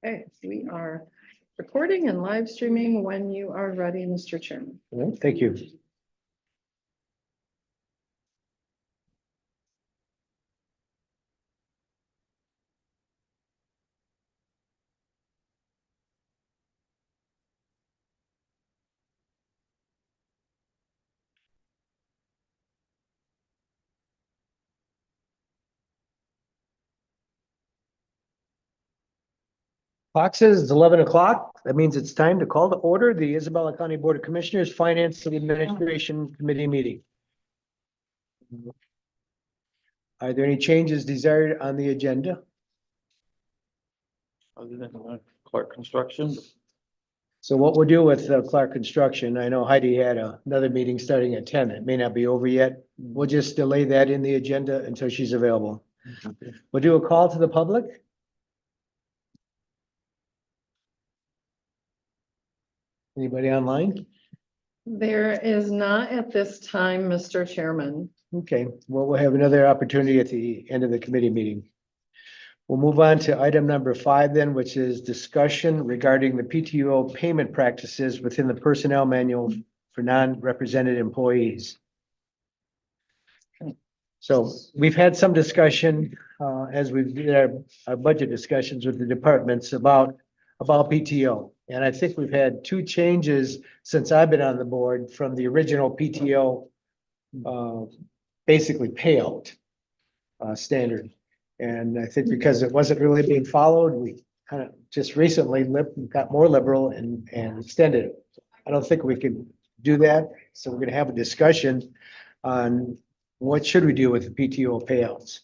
Okay, we are recording and live streaming when you are ready, Mr. Chairman. All right, thank you. Clock says it's 11 o'clock. That means it's time to call to order the Isabella County Board of Commissioners Finance and Administration Committee meeting. Are there any changes desired on the agenda? Other than Clark Construction, So what we'll do with Clark Construction, I know Heidi had another meeting starting at 10. It may not be over yet. We'll just delay that in the agenda until she's available. We'll do a call to the public. Anybody online? There is not at this time, Mr. Chairman. Okay, well, we'll have another opportunity at the end of the committee meeting. We'll move on to item number 5 then, which is discussion regarding the PTO payment practices within the personnel manual for non-represented employees. So we've had some discussion, as we've did our budget discussions with the departments about PTO. And I think we've had 2 changes since I've been on the board from the original PTO, basically payout, standard. And I think because it wasn't really being followed, we kind of just recently got more liberal and extended it. I don't think we can do that. So we're gonna have a discussion on what should we do with the PTO payouts.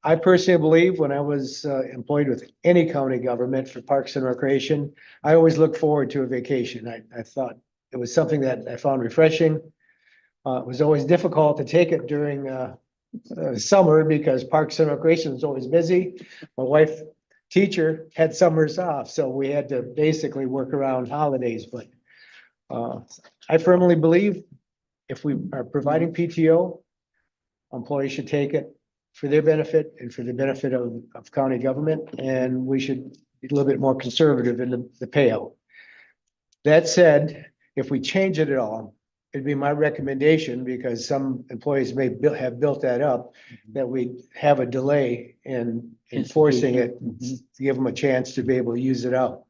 I personally believe when I was employed with any county government for Parks and Recreation, I always looked forward to a vacation. I thought it was something that I found refreshing. It was always difficult to take it during summer because Parks and Recreation was always busy. My wife, teacher, had summers off, so we had to basically work around holidays, but I firmly believe if we are providing PTO, employees should take it for their benefit and for the benefit of county government, and we should be a little bit more conservative in the payout. That said, if we change it at all, it'd be my recommendation, because some employees may have built that up, that we have a delay in enforcing it, to give them a chance to be able to use it out.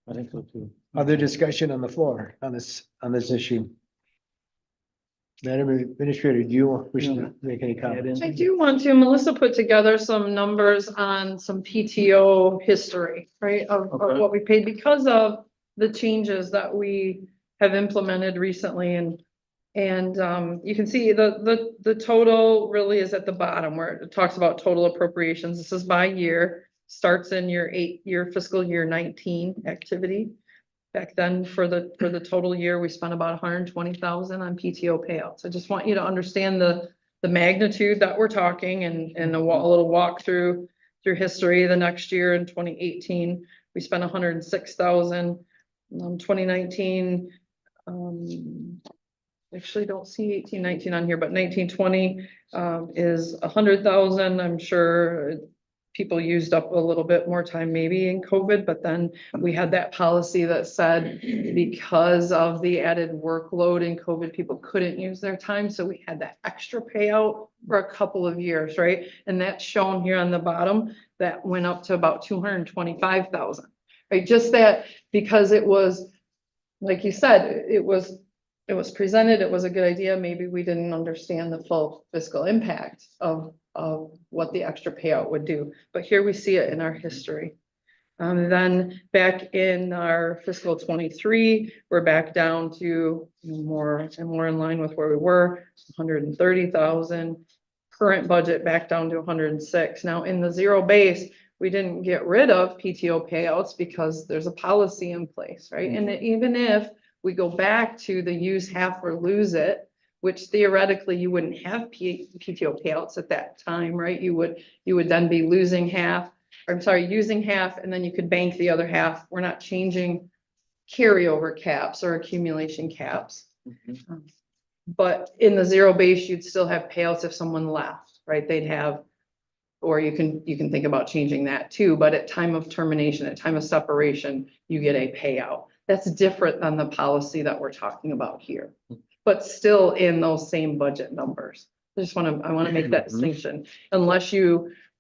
I think so too. Other discussion on the floor on this issue? Madam Administrator, do you wish to make any comments? I do want to, Melissa put together some numbers on some PTO history, right, of Okay. what we paid because of the changes that we have implemented recently. And you can see the total really is at the bottom where it talks about total appropriations. This is by year, starts in your fiscal year 19 activity. Back then, for the total year, we spent about 120,000 on PTO payouts. I just want you to understand the magnitude that we're talking, and a little walk through history. The next year in 2018, we spent 106,000. 2019, actually don't see 18-19 on here, but 19-20 is 100,000. I'm sure people used up a little bit more time maybe in COVID, but then we had that policy that said because of the added workload in COVID, people couldn't use their time. So we had that extra payout for a couple of years, right? And that's shown here on the bottom. That went up to about 225,000, right? Just that, because it was, like you said, it was presented, it was a good idea. Maybe we didn't understand the full fiscal impact of what the extra payout would do. But here we see it in our history. Then back in our fiscal 23, we're back down to more in line with where we were, 130,000. Current budget back down to 106. Now in the zero base, we didn't get rid of PTO payouts because there's a policy in place, right? And even if we go back to the use half or lose it, which theoretically you wouldn't have PTO payouts at that time, right? You would then be losing half, or I'm sorry, using half, and then you could bank the other half. We're not changing carryover caps or accumulation caps. But in the zero base, you'd still have payouts if someone left, right? They'd have Or you can think about changing that too, but at time of termination, at time of separation, you get a payout. That's different than the policy that we're talking about here, but still in those same budget numbers. I want to make that distinction, unless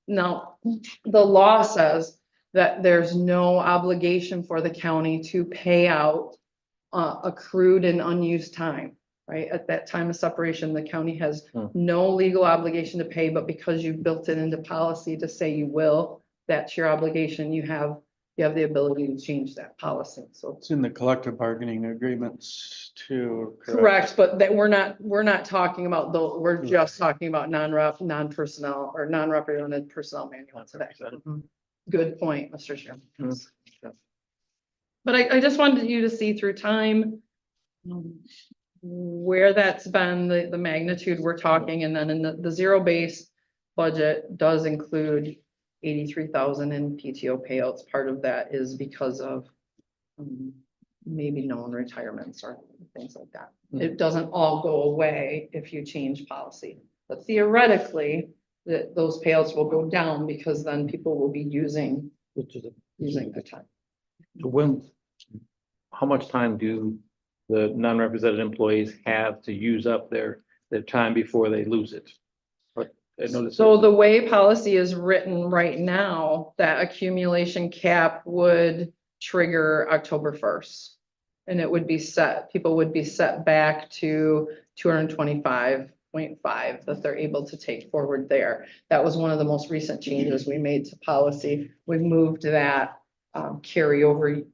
now, the law says that there's no obligation for the county to pay out accrued and unused time, right? At that time of separation, the county has no legal obligation to pay, but because you've built it into policy to say you will, that's your obligation. You have the ability to change that policy. So It's in the collective bargaining agreements too. correct, but that we're not talking about we're just talking about non-personnel or non-represented personnel manual today. Mhm. Good point, Mr. Chairman. But I just wanted you to see through time where that's been, the magnitude we're talking, and then in the zero base budget does include 83,000 in PTO payouts. Part of that is because of maybe known retirements or things like that. It doesn't all go away if you change policy, but theoretically, those payouts will go down because then people will be using the time. How much time do the non-represented employees have to use up their time before they lose it? But I noticed. So the way policy is written right now, that accumulation cap would trigger October 1st. And it would be people would be set back to 225.5 that they're able to take forward there. That was one of the most recent changes we made to policy. We moved that carryover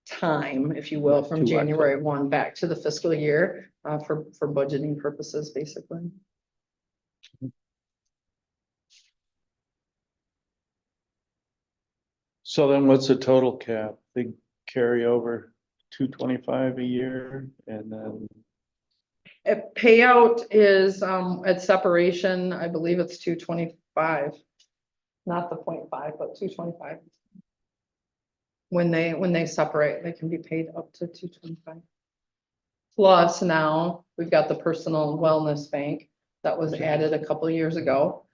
time, if you will, from To January 1 back to the fiscal year for budgeting purposes, basically. So then what's the total cap? They carry over 225 a year and then A payout is at separation, I believe it's 225. Not the 0.5, but 225. When they separate, they can be paid up to 225. Plus now, we've got the personal wellness bank that was added a couple years ago.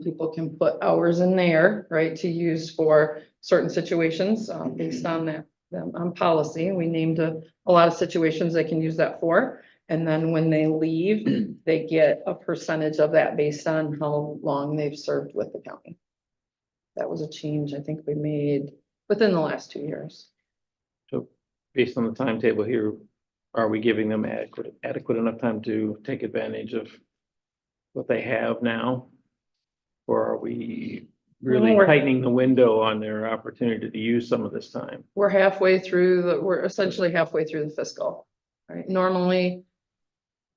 People can put hours in there, right, to use for certain situations based on that on policy. We named a lot of situations they can use that for. And then when they leave, they get a percentage of that based on how long they've served with the county. That was a change I think we made within the last 2 years. So based on the timetable here, are we giving them adequate enough time to take advantage of what they have now? Or are we really We're- tightening the window on their opportunity to use some of this time? We're essentially halfway through the fiscal, right? Normally,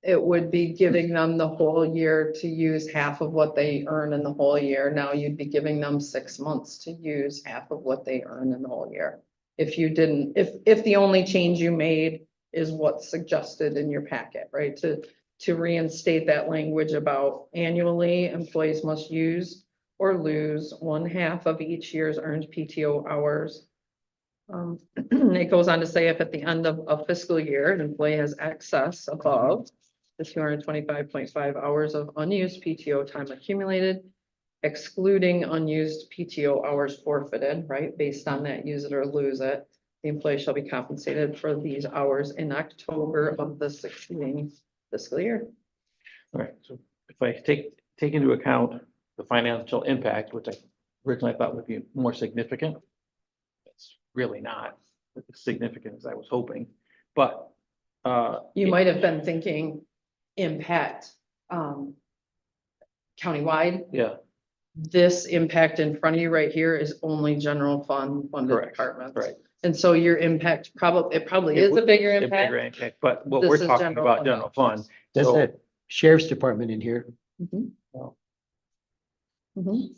it would be giving them the whole year to use half of what they earn in the whole year. Now you'd be giving them 6 months to use half of what they earn in the whole year. If you didn't, if the only change you made is what's suggested in your packet, right? To reinstate that language about annually, employees must use or lose 1/2 of each year's earned PTO hours. It goes on to say if at the end of a fiscal year, an employee has excess above the 225.5 hours of unused PTO time accumulated, excluding unused PTO hours forfeited, right? Based on that, use it or lose it. The employee shall be compensated for these hours in October of the succeeding fiscal year. All right, so if I take into account the financial impact, which I originally thought would be more significant, it's really not as significant as I was hoping, but You might have been thinking impact countywide. yeah, This impact in front of you right here is only general fund funded Correct, departments. right. And so your impact probably It is a would- bigger a impact. bigger impact, but what This we're is talking general about fund. general fund. That's So- that sheriff's department in here, Mhm. Well, Mhm.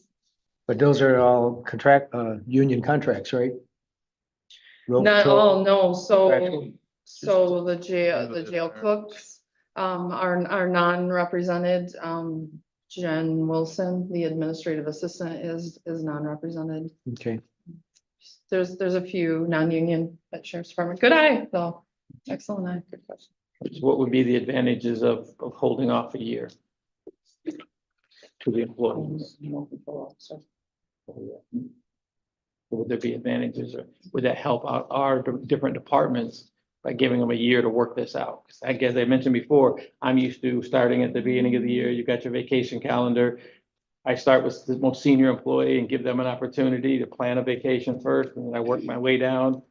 but those are all union contracts, right? Road Not patrol, all, no, so contractual. the jail cooks are non-represented. Jen Wilson, the administrative assistant, is non-represented. Okay, There's a few non-union at Sheriff's Department. Good eye, though. Excellent eye. Good question. So what would be the advantages of holding off a year? to the employees. Would there be advantages, or would that help out our different departments by giving them a year to work this out? 'Cause I guess I mentioned before, I'm used to starting at the beginning of the year, you got your vacation calendar. I start with the most senior employee and give them an opportunity to plan a vacation first, and then I work my way down.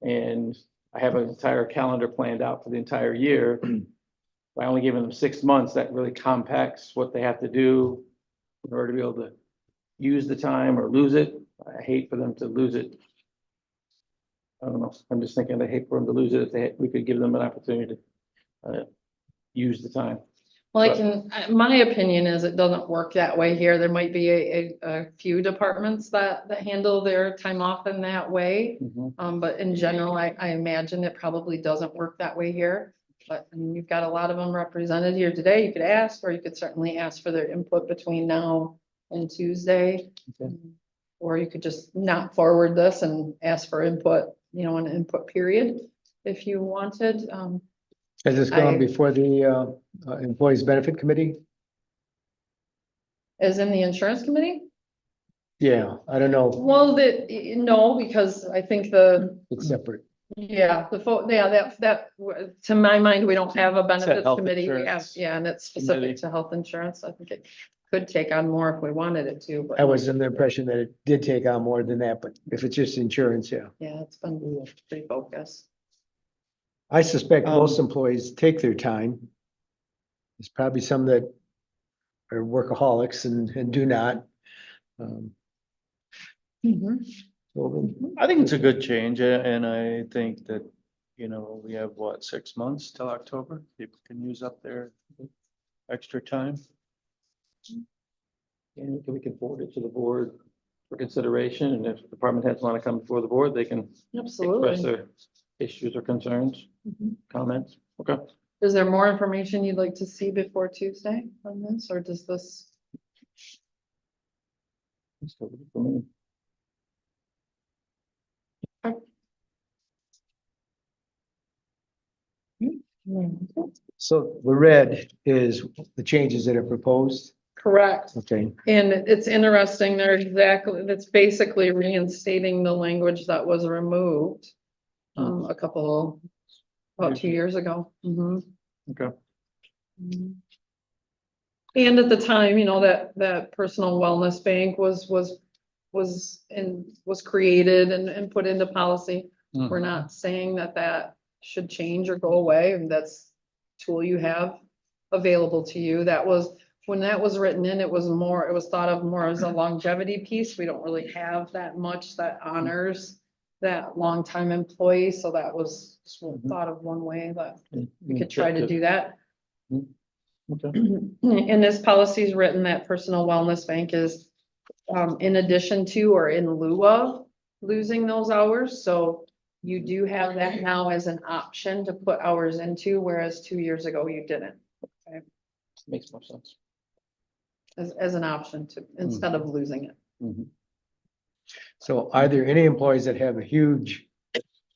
And I have an entire calendar planned out for the entire year. By only giving them 6 months, that really compacts what they have to do in order to be able to use the time or lose it. I hate for them to lose it. I don't know, I'm just thinking I hate for them to lose it if we could give them an opportunity to use the time. Well, my opinion is it doesn't work that way here. There might be a few departments that handle their time off in that way. But in general, I imagine it probably doesn't work that way here. But I mean, you've got a lot of them represented here today. You could ask, or you could certainly ask for their input between now and Tuesday. Okay. Or you could just not forward this and ask for input, an input period if you wanted. Has this gone I- before the Employees Benefit Committee? As in the insurance committee? Yeah, I don't know. Well, no, because I think It's separate. to my mind, we don't have a benefits health committee. We have, insurance and it's specific committee. to health insurance. I think it could take on more if we wanted it to, but I was under the impression that it did take on more than that, but if it's just insurance, yeah. yeah, it's been pretty focused. I suspect most employees take their time. There's probably some that are workaholics and do not. So, I think it's a good change, and I think that, we have 6 months till October, people can use up their extra time. And we can forward it to the board for consideration, and if department heads want to come before the board, they can express Absolutely. their issues or concerns, comments. Okay. Is there more information you'd like to see before Tuesday on this, or does this? For me. So the red is the changes that are proposed. Correct. Okay, And it's interesting, that's basically reinstating the language that was removed. About 2 years ago. Okay. And at the time, that personal wellness bank was created and put into policy. We're not saying that should change or go away, and that's a tool you have available to you. When that was written in, it was thought of more as a longevity piece. We don't really have that much that honors that longtime employee, so that was thought of one way that we could try to do that. Okay. In this policy is written that personal wellness bank is in addition to or in lieu of losing those hours. So you do have that now as an option to put hours into, whereas 2 years ago you didn't. Makes more sense. As an option to, instead of losing it. so are there any employees that have a huge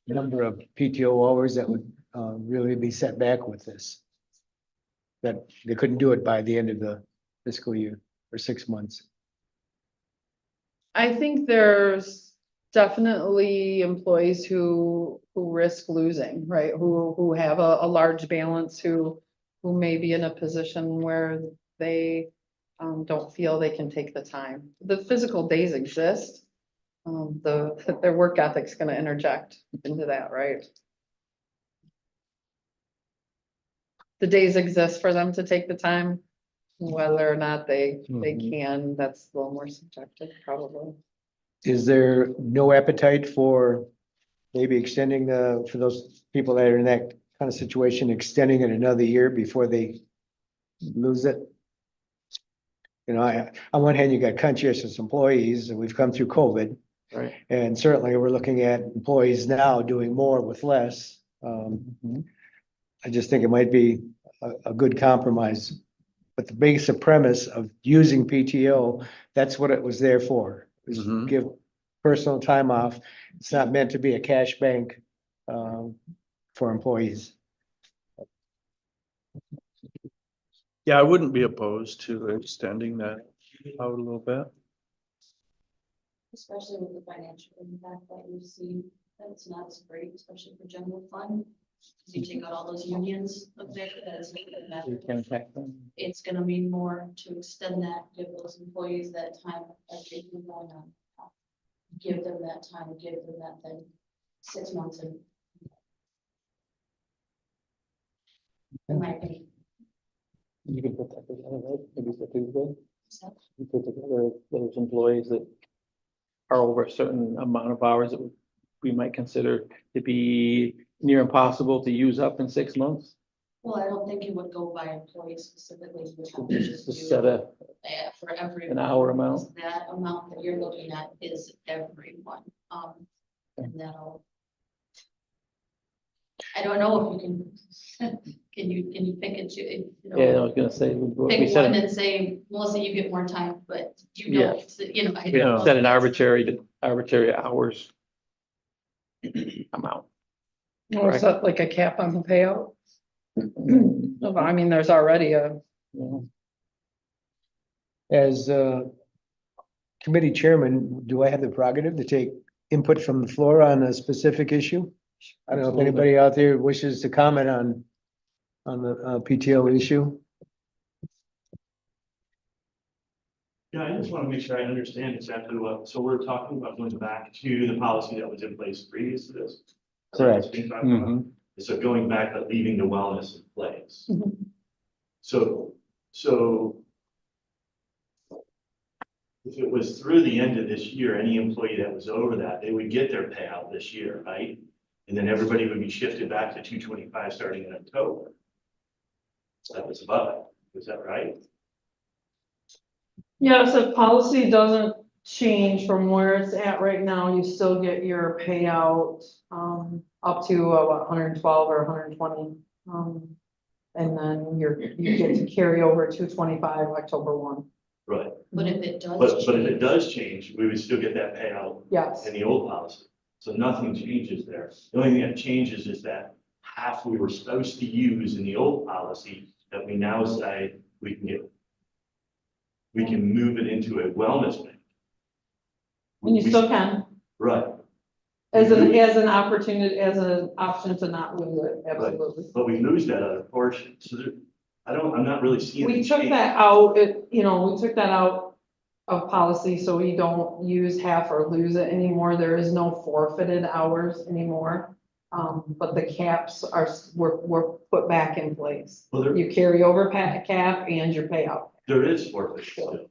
number of PTO hours that would really be set back with this? That they couldn't do it by the end of the fiscal year or 6 months? I think there's definitely employees who risk losing, right? Who have a large balance, who may be in a position where they don't feel they can take the time. The physical days exist. Their work ethic's gonna interject into that, right? The days exist for them to take the time, whether or not they can, that's a little more subjective, probably. Is there no appetite for maybe extending for those people that are in that kind of situation, extending it another year before they lose it? On one hand, you got conscientious employees, and we've come through COVID. Right. And certainly we're looking at employees now doing more with less. I just think it might be a good compromise. But the basic premise of using PTO, that's what it was there for, is give personal time off. It's not meant to be a cash bank for employees. Yeah, I wouldn't be opposed to extending that out a little bit. Especially with the financial impact that you see, that's not as great, especially for general fund. You take out all those unions up there, that is not gonna matter. You can impact them. It's gonna mean more to extend that, give those employees that time as they've been going on. Give them that time, give them that thing, 6 months and. In my opinion. You can put that together, right? Maybe for Tuesday. So, You put together those employees that are over a certain amount of hours that we might consider to be near impossible to use up in 6 months. well, I don't think you would go by employees specifically. You would have to just Just do, set a, for every. an hour amount. That amount that you're looking at is everyone, and that'll. I don't know if you can you pick and choose, you know, Yeah, I was gonna say, we pick set, one an- and say, Melissa, you get more time, but you don't, you know. I we don't know. set an arbitrary hours amount. Or set like a cap on the payout. I mean, there's already a, Yeah. As committee chairman, do I have the prerogative to take input from the floor on a specific issue? I don't know if Absolutely. anybody out there wishes to comment on the PTO issue. Yeah, I just want to make sure I understand exactly what, so we're talking about going back to the policy that was in place previous to this? Is that what's being talked about? Mhm. So going back, but leaving the wellness in place. Mhm. So if it was through the end of this year, any employee that was over that, they would get their payout this year, right? And then everybody would be shifted back to 225 starting in October. That was above it, is that right? yeah, so policy doesn't change from where it's at right now, you still get your payout, up to what, 112 or 120. And then you get to carry over 225 October 1, Right, But if it does. but if it change, does change, we would still get that payout yes. in the old policy. So nothing changes there. The only thing that changes is that half we were supposed to use in the old policy that we now say we can get. We can move it into a wellness bank. And you still can, Right, as an opportunity, as an option to not lose it, absolutely. but we lose that other portion. So there, I'm not really seeing. We the took change. that out, we took that out of policy, so we don't use half or lose it anymore. There is no forfeited hours anymore. But the caps were put back in place. Well, there, You carry over cap and your payout. there is forfeit still.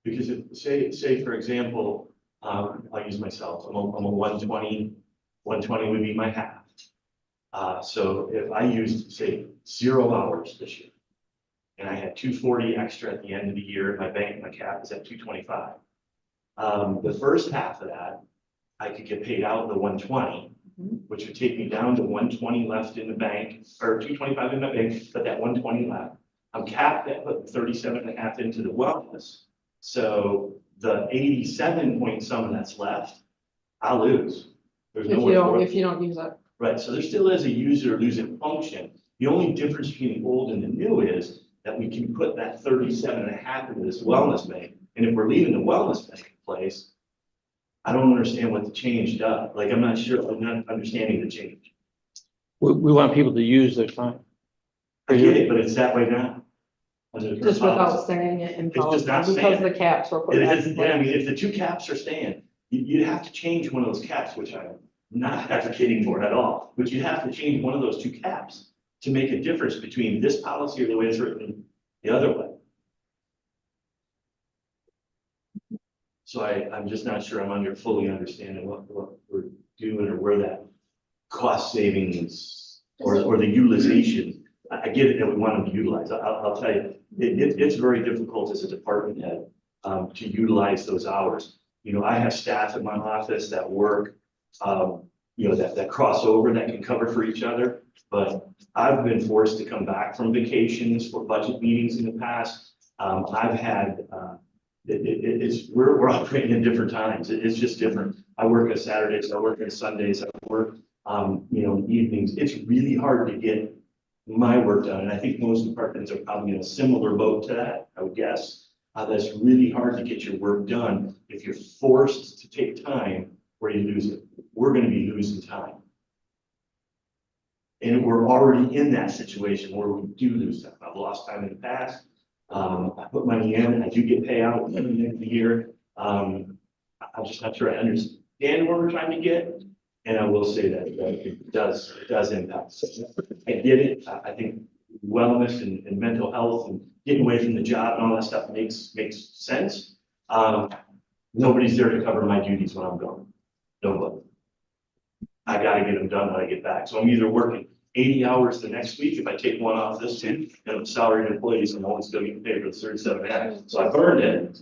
Because if, say, for example, I'll use myself, I'm a 120 would be my half. So if I used, say, 0 hours this year, and I had 240 extra at the end of the year, my cap is at 225. The first half of that, I could get paid out the 120, which would take me down to 120 left in the bank, or 225 in my bank, but that 120 left. I'm capped at put 37.5 into the wellness. So the 87 point some that's left, I'll lose. There's If nowhere for it. you don't use it. Right, so there still is a user losing function. The only difference between the old and the new is that we can put that 37.5 into this wellness bank. And if we're leaving the wellness bank in place, I don't understand what the change does. Like, I'm not sure, I'm not understanding the change. We want people to use their time. I get it, but it's that way now. Under the current Just without policy. saying it in It's just policy, not because saying the it. caps were put It back is, in yeah, I mean, place. if the 2 caps are staying, you'd have to change one of those caps, which I'm not advocating for at all. But you have to change one of those 2 caps to make a difference between this policy or the way it's written the other way. So I'm just not sure I'm fully understanding what we're doing or where that cost savings or the utilization. I get it that we want them to utilize. I'll tell you, it's very difficult as a department head to utilize those hours. You know, I have staff in my office that work, that cross over, that can cover for each other. But I've been forced to come back from vacations for budget meetings in the past. I've had, we're operating in different times. It's just different. I work on Saturdays, I work on Sundays, I work, in evenings. It's really hard to get my work done. And I think most departments are probably in a similar boat to that, I would guess. That's really hard to get your work done if you're forced to take time where you lose it. We're gonna be losing time. And we're already in that situation where we do lose time. I've lost time in the past. I put money in, I do get payout at the end of the year. I'm just not sure I understand where we're trying to get. And I will say that it does impact. I get it. I think wellness and mental health and getting away from the job and all that stuff makes sense. Nobody's there to cover my duties when I'm gone. Nobody. I gotta get them done when I get back. So I'm either working 80 hours the next week if I take one off this week, and I'm salaried employees and no one's gonna get paid for the 37 hours. So I burned it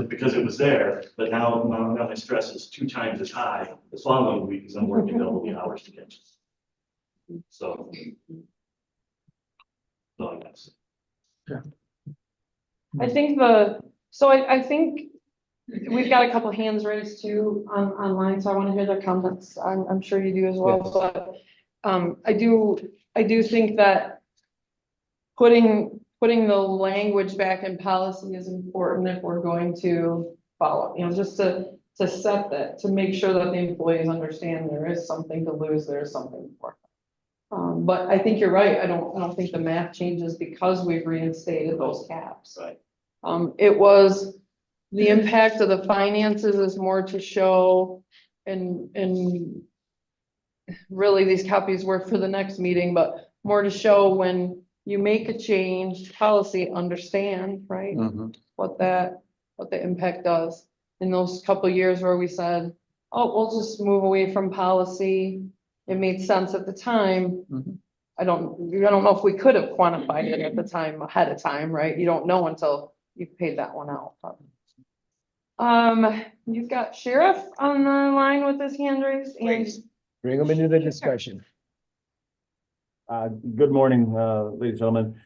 because it was there, but now my stress is 2 times as high the following week because I'm working double the hours to get. So. So I guess. I think I think we've got a couple hands raised too online, so I want to hear their comments. I'm sure you do as well, Yes. but I do think that putting the language back in policy is important if we're going to follow, just to set that, to make sure that the employees understand there is something to lose, there is something for. But I think you're right. I don't think the math changes because we've reinstated those caps. Right. It was the impact of the finances is more to show and really these copies were for the next meeting, but more to show when you make a change, policy, understand, right? What the impact does. In those couple of years where we said, oh, we'll just move away from policy. It made sense at the time. I don't know if we could have quantified it at the time, ahead of time, right? You don't know until you've paid that one out. You've got Sheriff on the line with his hand raised and Please. Bring them into the discussion. Good morning, ladies and gentlemen.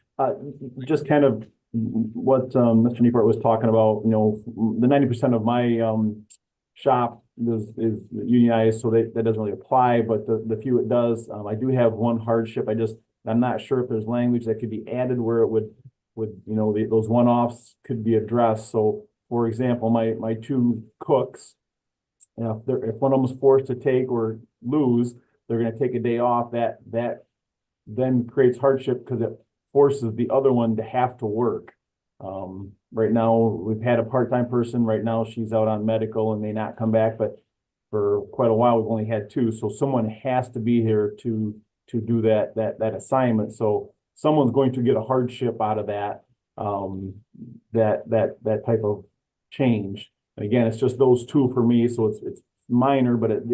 Just kind of what Mr. Newport was talking about, the 90% of my shop is unionized, so that doesn't really apply, but the few it does, I do have one hardship. I'm not sure if there's language that could be added where it would those one-offs could be addressed. So for example, my 2 cooks, if one of them is forced to take or lose, they're going to take a day off. That then creates hardship because it forces the other one to have to work. Right now, we've had a part-time person. Right now, she's out on medical and may not come back, but for quite a while, we've only had 2. So someone has to be here to do that assignment. So someone's going to get a hardship out of that type of change. And again, it's just those 2 for me, so it's minor, but it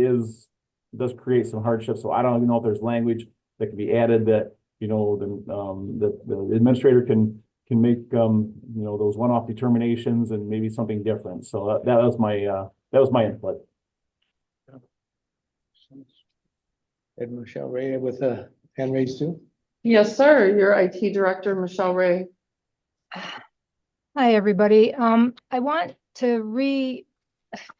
does create some hardship. So I don't even know if there's language that can be added that the administrator can make those one-off determinations and maybe something different. So that was my input. And Michelle Ray with a hand raised too. yes, sir, your IT director, Michelle Ray. Hi, everybody. I want to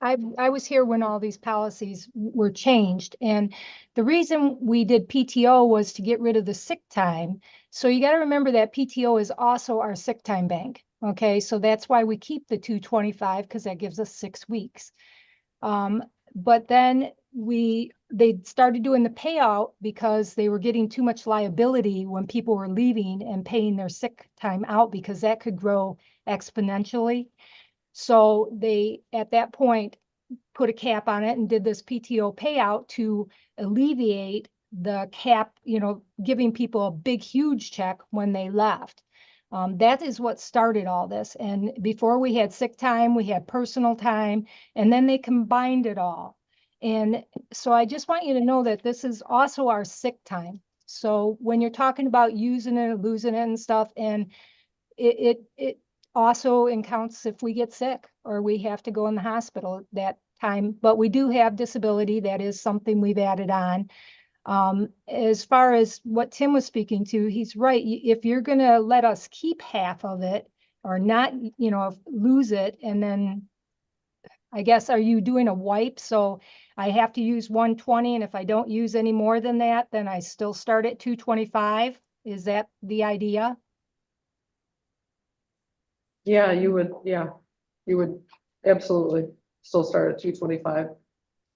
I was here when all these policies were changed, and the reason we did PTO was to get rid of the sick time. So you got to remember that PTO is also our sick time bank. Okay, so that's why we keep the 225 because that gives us 6 weeks. But then they started doing the payout because they were getting too much liability when people were leaving and paying their sick time out because that could grow exponentially. So they, at that point, put a cap on it and did this PTO payout to alleviate the cap, giving people a big, huge check when they left. That is what started all this. And before we had sick time, we had personal time, and then they combined it all. And so I just want you to know that this is also our sick time. So when you're talking about using it, losing it and stuff, and it also counts if we get sick or we have to go in the hospital that time, but we do have disability. That is something we've added on. As far as what Tim was speaking to, he's right. If you're going to let us keep half of it or not, lose it, and then I guess, are you doing a wipe? So I have to use 120, and if I don't use any more than that, then I still start at 225. Is that the idea? Yeah, you would absolutely still start at 225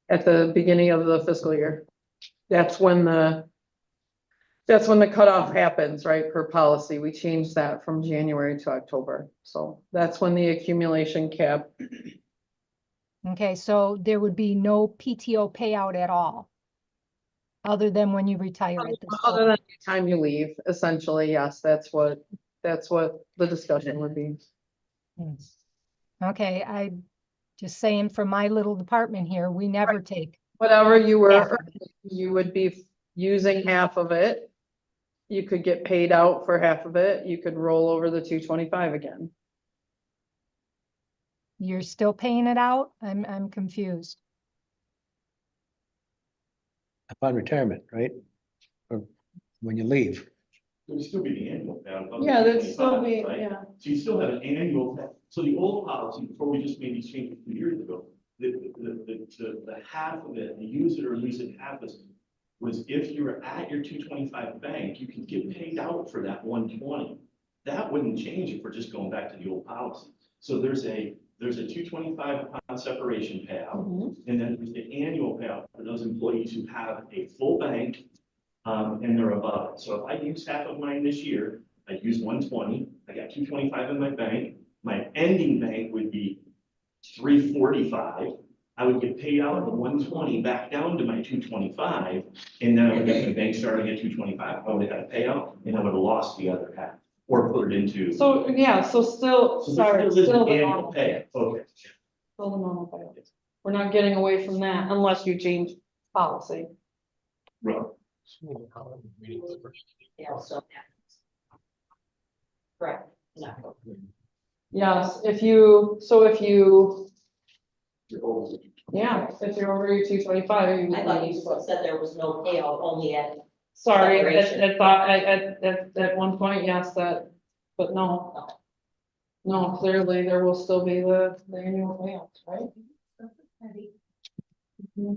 at the beginning of the fiscal year. That's when the cutoff happens, right, per policy. We changed that from January to October. So that's when the accumulation cap, Okay, so there would be no PTO payout at all. Other than when you retire at this other point. than the time you leave, essentially, yes, that's what the discussion would be. Okay, I just saying for my little department here, we never take. Whatever you half were, of it. you would be using half of it. You could get paid out for half of it. You could roll over the 225 again. You're still paying it out? I'm confused. Upon retirement, right? Or when you leave. It would still be the annual payout. Yeah, that'd still 25, be, right? yeah. So you still have an annual, so the old policy, before we just made these changes 2 years ago, the half of it, the use it or lose it half was if you were at your 225 bank, you could get paid out for that 120. That wouldn't change if we're just going back to the old policy. So there's a 225 upon separation payout, and then there's the annual payout for those employees who have a full bank, and they're above it. So if I use half of mine this year, I use 120, I got 225 in my bank, my ending bank would be 345. I would get paid out of the 120 back down to my 225, and then I would get my bank starting at 225. I would have had a payout, and I would have lost the other half, or put it into. So, yeah, so still, So sorry, this is still an the annual normal pay. Okay. Still the normal payout. We're not getting away from that unless you change policy. Right. Yeah, so. Correct. No. Yes, if you, yeah, if you're over your 225. I thought you said there was no payout, only at. Sorry, Separation. at one point, yes, but no. No, clearly there will still be the annual payouts, right?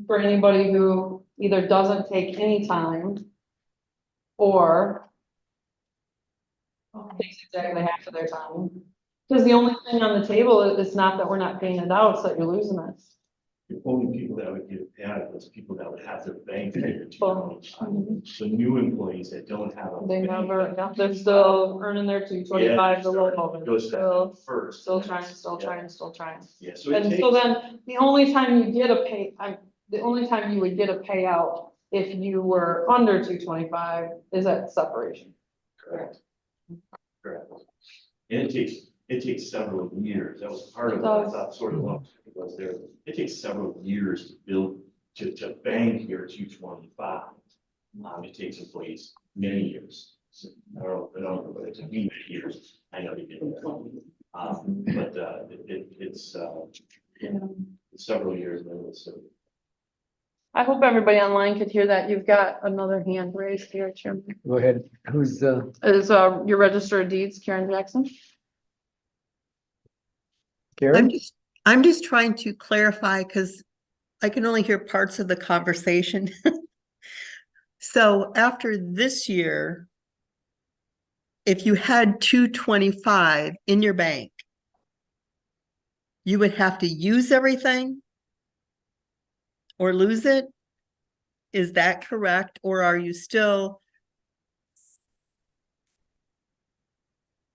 For anybody who either doesn't take any time or takes exactly half of their time. Because the only thing on the table is not that we're not paying it out, it's that you're losing it. The only people that would get paid out was people that would have their bank figure Well, 225. So new employees that don't have a. They bank never, figure, yeah, they're still earning their 225, the low moment, Goes to still, first. still and trying, that's- still yeah. trying, still trying. Yeah, so it And takes. so then, the only time you get the only time you would get a payout if you were under 225 is at separation. Correct. Correct. And it takes several years. That was part of It what I does. thought sort of was there. It takes several years to build, to bank your 225. It takes employees many years. So, I don't know, but it took me many years. I know you did that. But it's several years. And it was, I hope everybody online could hear that. You've got another hand raised here, Chairman. Go ahead. Who's Is your register of deeds, Karen Jackson? Karen? I'm just trying to clarify because I can only hear parts of the conversation. So after this year, if you had 225 in your bank, you would have to use everything or lose it? Is that correct? Or are you still,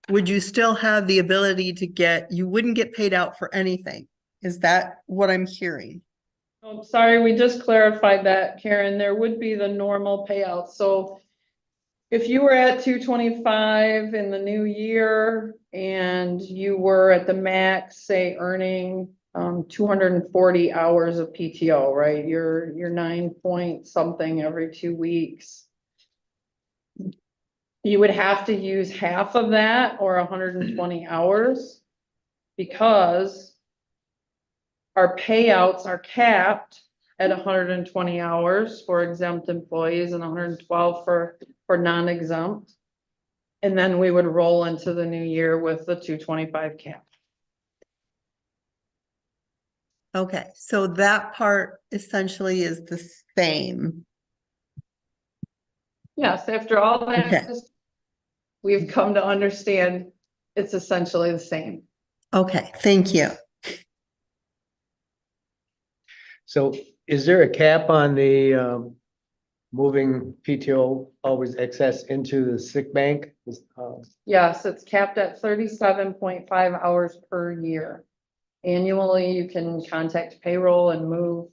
would you still have the ability to you wouldn't get paid out for anything? Is that what I'm hearing? Oh, sorry, we just clarified that, Karen. There would be the normal payout. So if you were at 225 in the new year and you were at the max, say earning 240 hours of PTO, right? You're 9 point something every 2 weeks. You would have to use half of that or 120 hours because our payouts are capped at 120 hours for exempt employees and 112 for non-exempt. And then we would roll into the new year with the 225 cap. Okay, so that part essentially is the same. Yes, after all Okay. that, we've come to understand it's essentially the same. Okay, thank you. So is there a cap on the moving PTO always excess into the sick bank? Yes, it's capped at 37.5 hours per year. Annually, you can contact payroll and move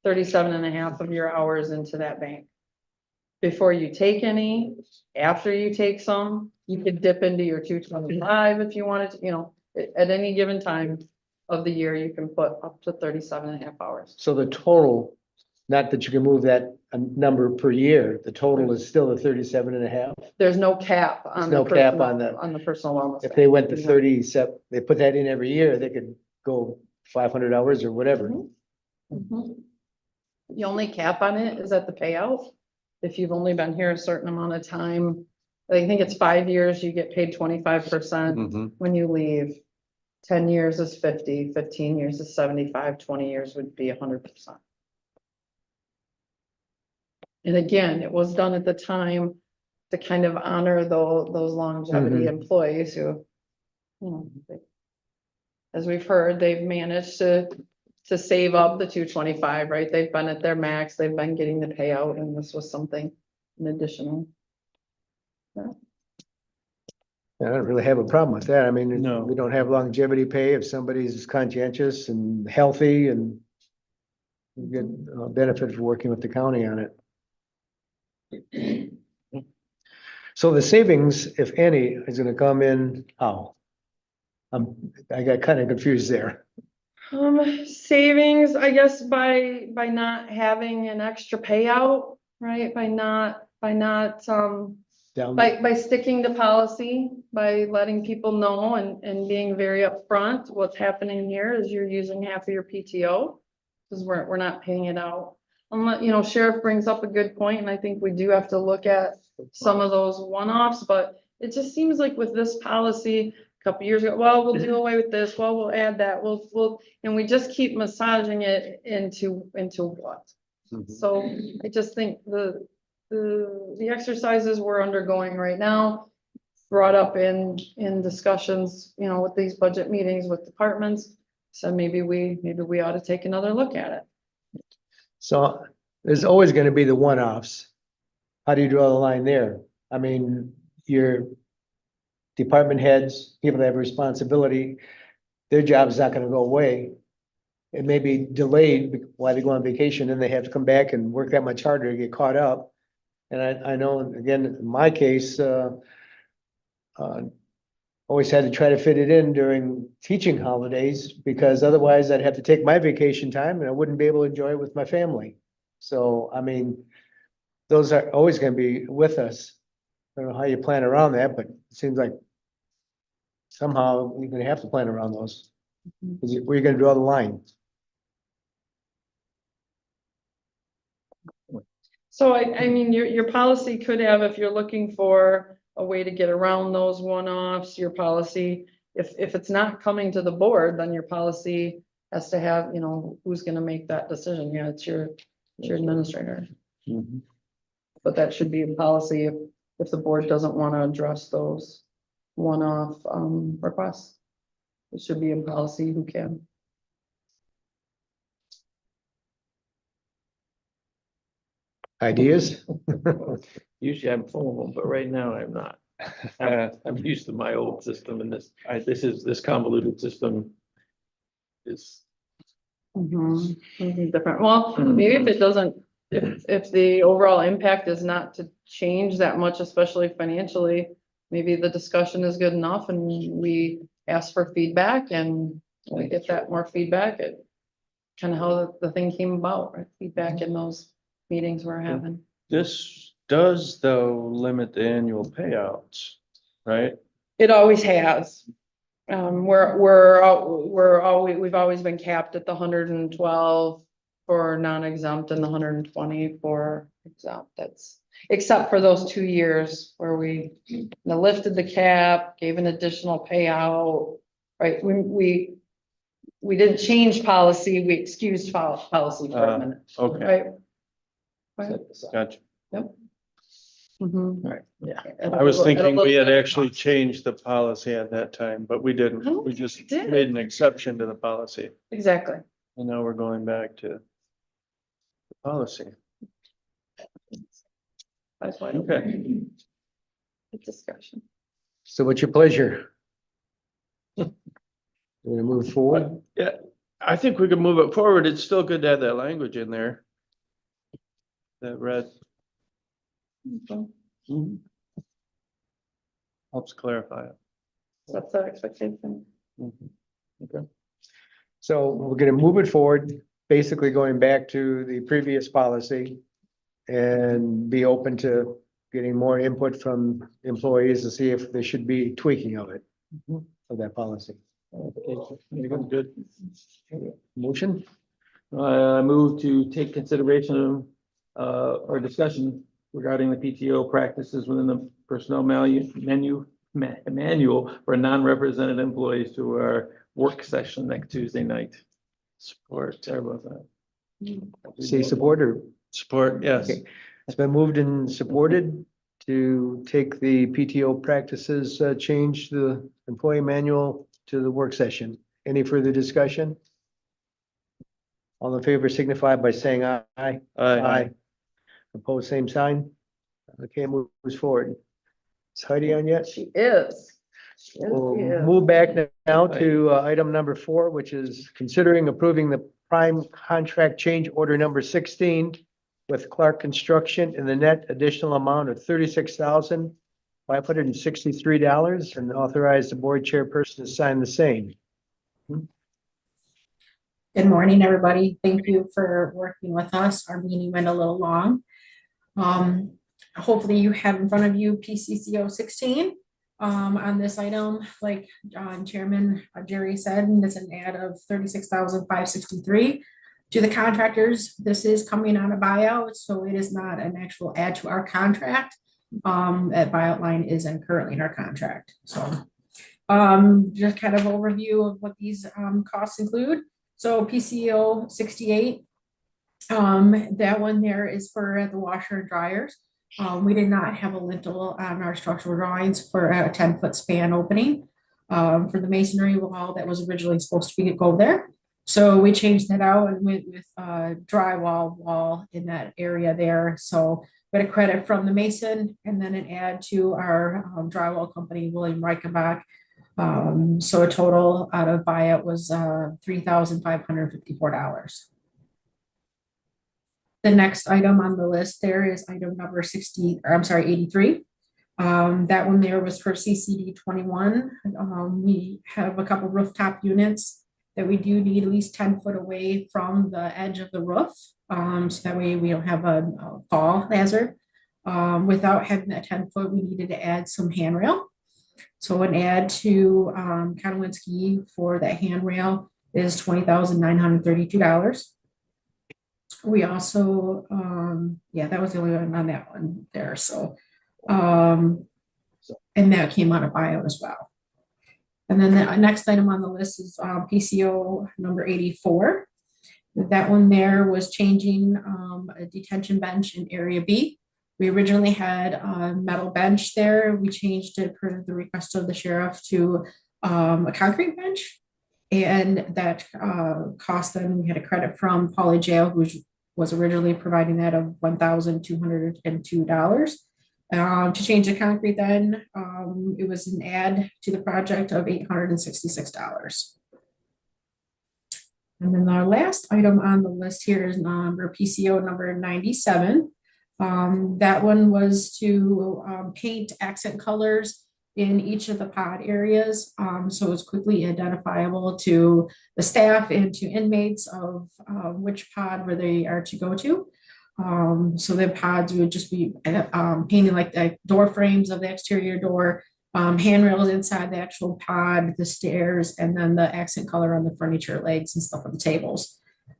37.5 of your hours into that bank. Before you take any, after you take some, you could dip into your 225 if you wanted to, you know, at any given time of the year, you can put up to 37.5 hours. So the total, not that you can move that number per year, the total is still the 37.5. There's no cap There's on no the cap personal, on the- on the personal wellness. If they went to bank. 37, they put that in every year, they could go 500 hours or whatever. Mhm. The only cap on it is at the payout. If you've only been here a certain amount of time, I think it's 5 years, you get paid 25% Mhm. when you leave. 10 years is 50, 15 years is 75, 20 years would be 100%. And again, it was done at the time to kind of honor those longevity Mhm. employees who, you know, as we've heard, they've managed to save up the 225, right? They've been at their max, they've been getting the payout, and this was something an additional. I don't really have a problem with that. I mean, No. we don't have longevity pay if somebody's conscientious and healthy and you get benefit for working with the county on it. So the savings, if any, is gonna come in how? I got kind of confused there. Savings, I guess by not having an extra payout, right? By not, Down, by sticking to policy, by letting people know and being very upfront, what's happening here is you're using half of your PTO. Cause we're not paying it out. Unless, you know, Sheriff brings up a good point, and I think we do have to look at some of those one-offs, but it just seems like with this policy, a couple years ago, well, we'll do away with this, well, we'll add that, and we just keep massaging it into what? Mhm. So I just think the exercises we're undergoing right now, brought up in discussions, you know, with these budget meetings with departments. So maybe we ought to take another look at it. so there's always gonna be the one-offs. How do you draw the line there? I mean, your department heads, people that have responsibility, their job is not gonna go away. It may be delayed while they go on vacation and they have to come back and work that much harder to get caught up. And I know, again, in my case, always had to try to fit it in during teaching holidays because otherwise I'd have to take my vacation time and I wouldn't be able to enjoy it with my family. So, I mean, those are always gonna be with us. I don't know how you plan around that, but it seems like somehow you're gonna have to plan around those. Where you gonna draw the line? So I mean, your policy could have, if you're looking for a way to get around those one-offs, your policy, if it's not coming to the board, then your policy has to have, you know, who's gonna make that decision? Yeah, it's your administrator. Mhm. But that should be a policy if the board doesn't wanna address those one-off, requests. It should be a policy who can. Ideas? Usually I'm full of them, but right now I'm not. I'm used to my old system and this convoluted system is. Something different. Well, maybe if it doesn't, if the overall impact is not to change that much, especially financially, maybe the discussion is good enough and we ask for feedback and we get that more feedback. It kind of how the thing came about, right? Feedback in those meetings we're having. This does though limit the annual payouts, right? It always has. We've always been capped at the 112 for non-exempt and the 120 for exempt. That's, except for those 2 years where we lifted the cap, gave an additional payout, right? We didn't change policy, we excused policy for a minute, Okay, right? Right. gotcha. Yep. Mhm. Right, yeah. I was thinking we had It'll- actually changed the policy at that time, but we didn't. Oh, We just did. made an exception to the policy. Exactly. And now we're going back to the policy. That's why. Okay. Good discussion. So what's your pleasure? We're gonna move forward. Yeah, I think we can move it forward. It's still good to have that language in there. That read. Mhm. Helps clarify it. That's our expectation. Okay. So we're gonna move it forward, basically going back to the previous policy. And be open to getting more input from employees to see if there should be tweaking of it. Of that policy. Good. Motion? I move to take consideration or discussion regarding the PTO practices within the personnel manual for non-represented employees to our work session next Tuesday night. Support, sorry about that. Say support or? Support, yes. Okay. It's been moved and supported to take the PTO practices, change the employee manual to the work session. Any further discussion? All in favor signify by saying aye. Aye. Opposed, same sign. Okay, moves forward. Is Heidi on yet? She is. We'll move back now to item number 4, which is considering approving the prime contract change order number 16 with Clark Construction in the net additional amount of $36,563 and authorize the board chairperson to sign the same. Good morning, everybody. Thank you for working with us. Our meeting went a little long. Hopefully you have in front of you PCCO 16 on this item, like Chairman Jerry said, and it's an add of $36,563 to the contractors. This is coming on a buyout, so it is not an actual add to our contract. That buyout line is currently in our contract. So just kind of overview of what these costs include. So PCO 68, that one there is for the washer and dryers. We did not have a lintel on our structural drawings for a 10-foot span opening for the masonry wall that was originally supposed to go there. So we changed that out and went with drywall wall in that area there. So we had a credit from the mason and then an add to our drywall company, William Reichenbach. So a total out of buyout was $3,554. The next item on the list there is item number 83. That one there was for CCD 21. We have a couple rooftop units that we do need at least 10 foot away from the edge of the roof. So that way we don't have a fall hazard. Without having that 10 foot, we needed to add some handrail. So an add to Konowinski for that handrail is $20,932. We also, that was the only one on that one there. So, and that came out of buyout as well. And then the next item on the list is PCO number 84. That one there was changing a detention bench in area B. We originally had a metal bench there. We changed it per the request of the sheriff to a concrete bench. And that cost them, we had a credit from Poly Jail, who was originally providing that of $1,202. To change the concrete then, it was an add to the project of $866. And then our last item on the list here is number PCO number 97. That one was to paint accent colors in each of the pod areas. So it's quickly identifiable to the staff and to inmates of which pod where they are to go to. So the pods would just be painted like the door frames of the exterior door, handrails inside the actual pod, the stairs, and then the accent color on the furniture legs and stuff on the tables.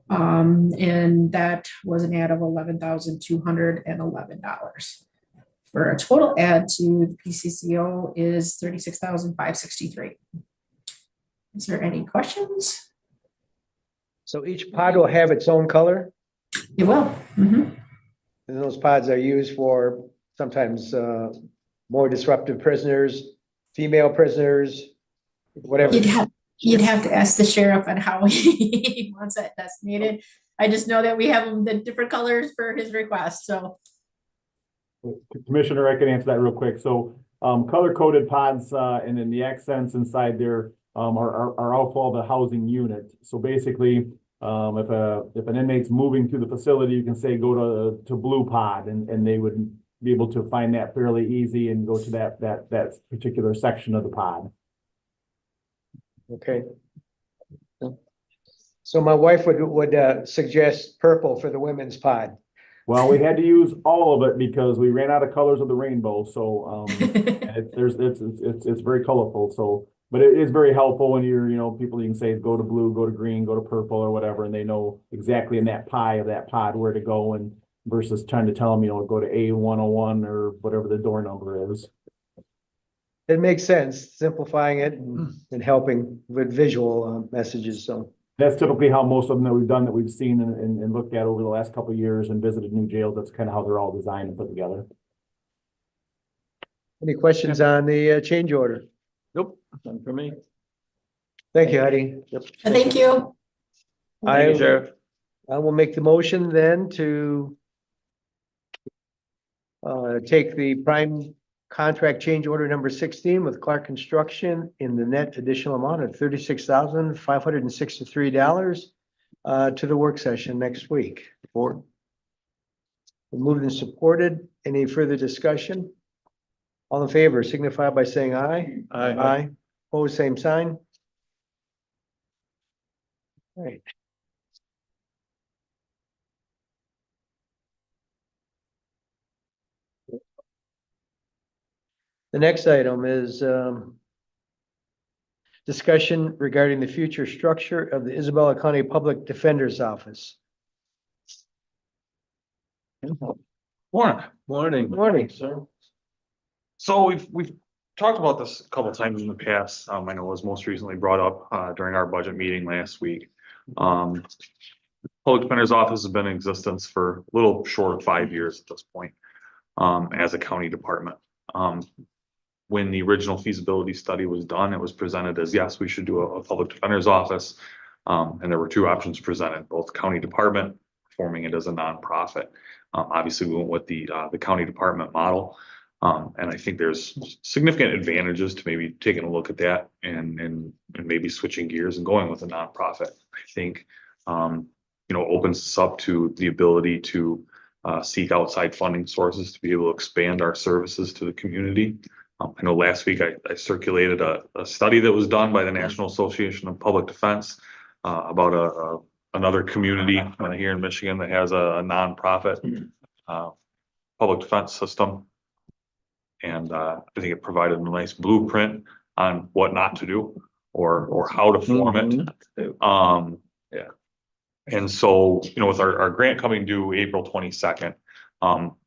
And that was an add of $11,211. For a total add to the PCCO is $36,563. Is there any questions? So each pod will have its own color, It will. Mhm. and those pods are used for sometimes, more disruptive prisoners, female prisoners, whatever. You'd have to ask the sheriff on how he wants that designated. I just know that we have them the different colors for his request, so. Commissioner, I can answer that real quick. So, color coded pods, and then the accents inside there, are all for the housing unit. So basically, if an inmate's moving through the facility, you can say, go to blue pod, and they would be able to find that fairly easy and go to that particular section of the pod. Okay. So my wife would suggest purple for the women's pod. Well, we had to use all of it because we ran out of colors of the rainbow, so, it's very colorful, so. But it is very helpful when people, you can say, go to blue, go to green, go to purple or whatever, and they know exactly in that pie of that pod where to go, and versus trying to tell them, go to A101 or whatever the door number is. It makes sense, simplifying it and helping with visual messages, so. That's typically how most of them that we've done, that we've seen and looked at over the last couple of years and visited new jails. That's kind of how they're all designed and put together. Any questions on the change order? Nope, none for me. Thank you, Heidi. Thank you. Thank you, Sheriff. I will make the motion then to take the prime contract change order number 16 with Clark Construction in the net additional amount of $36,563 to the work session next week. Moved and supported. Any further discussion? All in favor signify by saying aye. Aye. Opposed, same sign. All right. The next item is discussion regarding the future structure of the Isabella County Public Defender's Office. Morning. Morning. Morning. Sir. So we've talked about this a couple of times in the past. I know it was most recently brought up during our budget meeting last week. Public Defender's Office has been in existence for a little short of 5 years at this point, as a county department. When the original feasibility study was done, it was presented as, yes, we should do a Public Defender's Office. And there were two options presented, both county department, forming it as a nonprofit. Obviously, we went with the county department model. And I think there's significant advantages to maybe taking a look at that and maybe switching gears and going with a nonprofit. I think, opens us up to the ability to seek outside funding sources to be able to expand our services to the community. I know last week I circulated a study that was done by the National Association of Public Defense about another community here in Michigan that has a nonprofit public defense system. And I think it provided a nice blueprint on what not to do or how to form it. Yeah. And so, with our grant coming due April 22nd,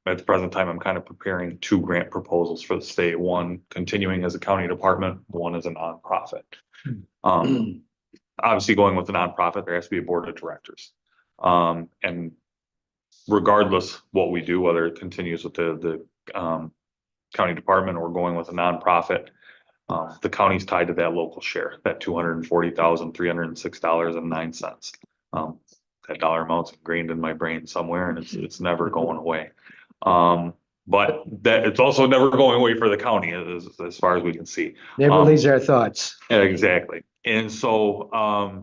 at the present time, I'm kind of preparing two grant proposals for the state, one continuing as a county department, one as a nonprofit. Obviously going with the nonprofit, there has to be a board of directors. And regardless what we do, whether it continues with the county department or going with a nonprofit, the county's tied to that local share, that $240,306.09. That dollar amount's ingrained in my brain somewhere, and it's never going away. But that it's also never going away for the county as far as we can see. Never leaves our thoughts. Exactly. And so, I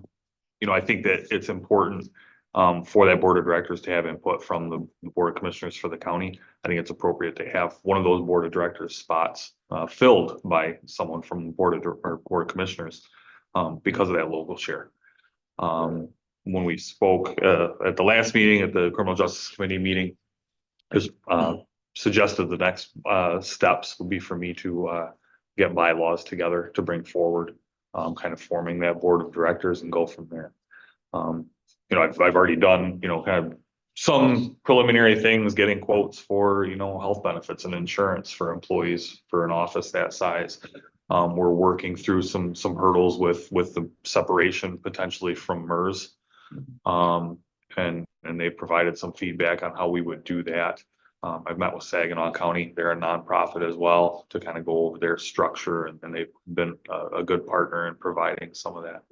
think that it's important for that board of directors to have input from the board of commissioners for the county. I think it's appropriate to have one of those board of directors spots filled by someone from the board of commissioners because of that local share. When we spoke at the last meeting, at the Criminal Justice Committee meeting, is suggested the next steps would be for me to get bylaws together to bring forward, kind of forming that board of directors and go from there. I've already done, kind of some preliminary things, getting quotes for, health benefits and insurance for employees for an office that size. We're working through some hurdles with the separation potentially from MERS. And they provided some feedback on how we would do that. I've met with Saginaw County, they're a nonprofit as well, to kind of go over their structure, and they've been a good partner in providing some of that.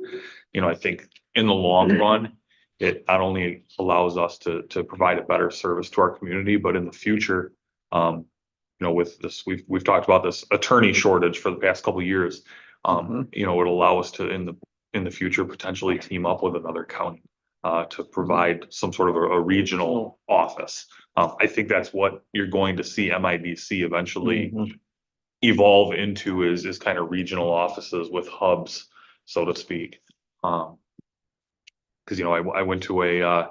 You know, I think in the long run, it not only allows us to provide a better service to our community, but in the future, you know, with this, we've talked about this attorney shortage for the past couple of years. You know, it'll allow us to in the future potentially team up with another county to provide some sort of a regional office. I think that's what you're going to see MIDC eventually evolve into, is kind of regional offices with hubs, so to speak. Cause you know, I went to a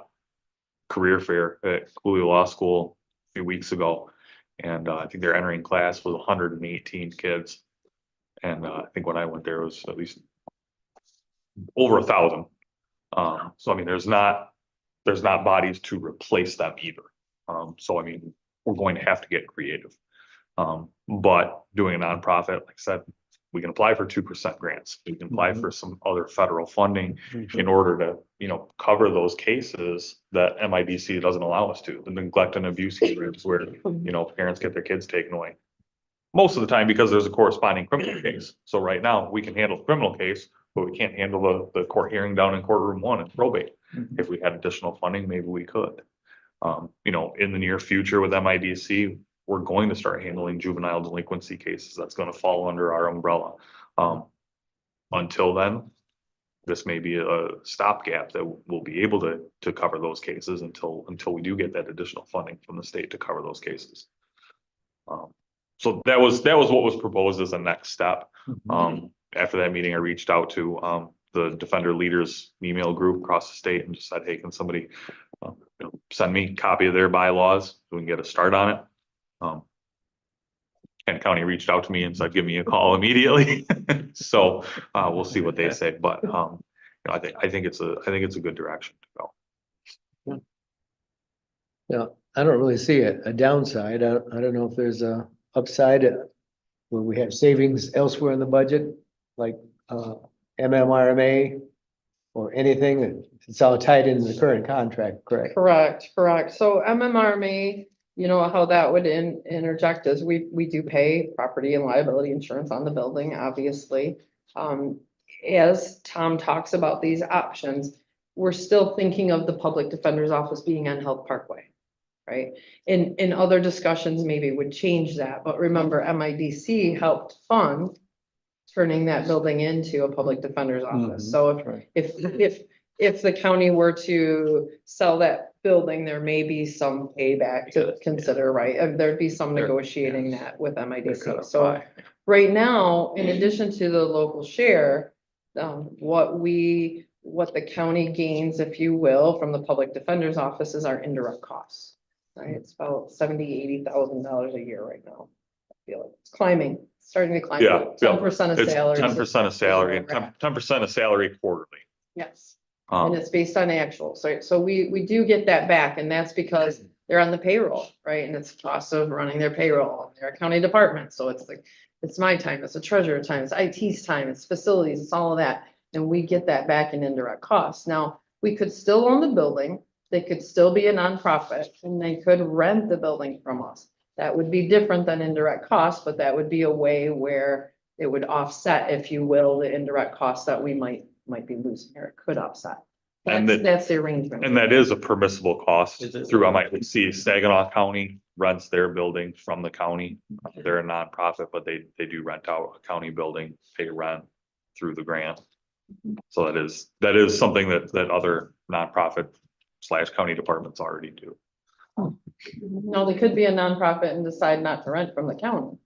career fair at Cooley Law School a few weeks ago, and I think their entering class was 118 kids. And I think when I went there, it was at least over 1,000. So I mean, there's not bodies to replace them either. So I mean, we're going to have to get creative. But doing a nonprofit, like I said, we can apply for 2% grants. We can apply for some other federal funding in order to, you know, cover those cases that MIDC doesn't allow us to. The neglect and abuse cases where, you know, parents get their kids taken away. Most of the time because there's a corresponding criminal case. So right now we can handle the criminal case, but we can't handle the court hearing down in courtroom 1 and probate. If we had additional funding, maybe we could. You know, in the near future with MIDC, we're going to start handling juvenile delinquency cases. That's going to fall under our umbrella. Until then, this may be a stopgap that we'll be able to cover those cases until we do get that additional funding from the state to cover those cases. So that was what was proposed as a next step. After that meeting, I reached out to the Defender Leaders email group across the state and just said, hey, can somebody you know, send me a copy of their bylaws so we can get a start on it. Kent County reached out to me and said, give me a call immediately. So we'll see what they say, but you know, I think it's a good direction to go. Yeah, I don't really see a downside. I don't know if there's a upside where we have savings elsewhere in the budget, like MMRMA or anything. It's all tied in the current contract, correct? Correct. So MMRMA, you know, how that would interject is we do pay property and liability insurance on the building, obviously. As Tom talks about these options, we're still thinking of the Public Defender's Office being on Health Parkway. Right? In other discussions, maybe would change that, but remember MIDC helped fund turning that building into a public defender's office. So if the county were to sell that building, there may be some payback to consider, right? There'd be some negotiating that with MIDC. So right now, in addition to the local share, what the county gains, if you will, from the public defender's office is our indirect costs. Right, it's about $70,000-$80,000 a year right now. I feel like it's climbing, starting to climb. Yeah, 10% of it's salary. 10% of salary and 10% of salary quarterly. Yes, and it's based on actual. So we do get that back, and that's because they're on the payroll, right? And it's cost of running their payroll, their county department. So it's like, it's my time, it's the treasurer time, it's IT's time, it's facilities, it's all of that. And we get that back in indirect costs. Now, we could still own the building. They could still be a nonprofit and they could rent the building from us. That would be different than indirect costs, but that would be a way where it would offset, if you will, the indirect costs that we might be losing, or it could offset. And That's the arrangement. And that is a permissible cost Is it? through MIDC. Saginaw County rents their building from the county. They're a nonprofit, but they do rent out a county building, pay rent through the grant. So that is something that other nonprofit / county departments already do. No, they could be a nonprofit and decide not to rent from the county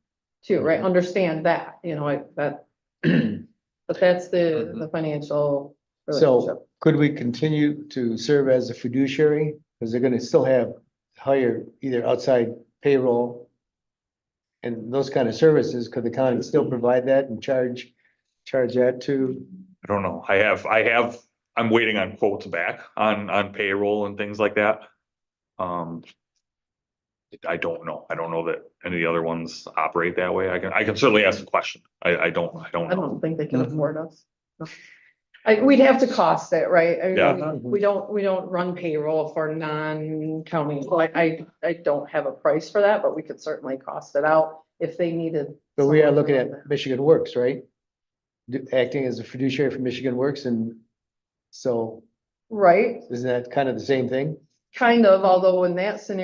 too, right? Understand that, you know, but that's the financial relationship. So could we continue to serve as a fiduciary? Because they're gonna still have hire either outside payroll and those kind of services. Could the county still provide that and charge that to? I don't know. I'm waiting on quotes back on payroll and things like that. I don't know. I don't know that any of the other ones operate that way. I can certainly ask a question. I don't know. I don't think they can afford us. we'd have to cost it, right? I mean, Yeah. We don't run payroll for non-county, I don't have a price for that, but we could certainly cost it out if they needed. But we are someone to looking run at that. Michigan Works, right? Acting as a fiduciary for Michigan Works, and so Right, isn't that kind of the same thing? kind of, although in that scenario.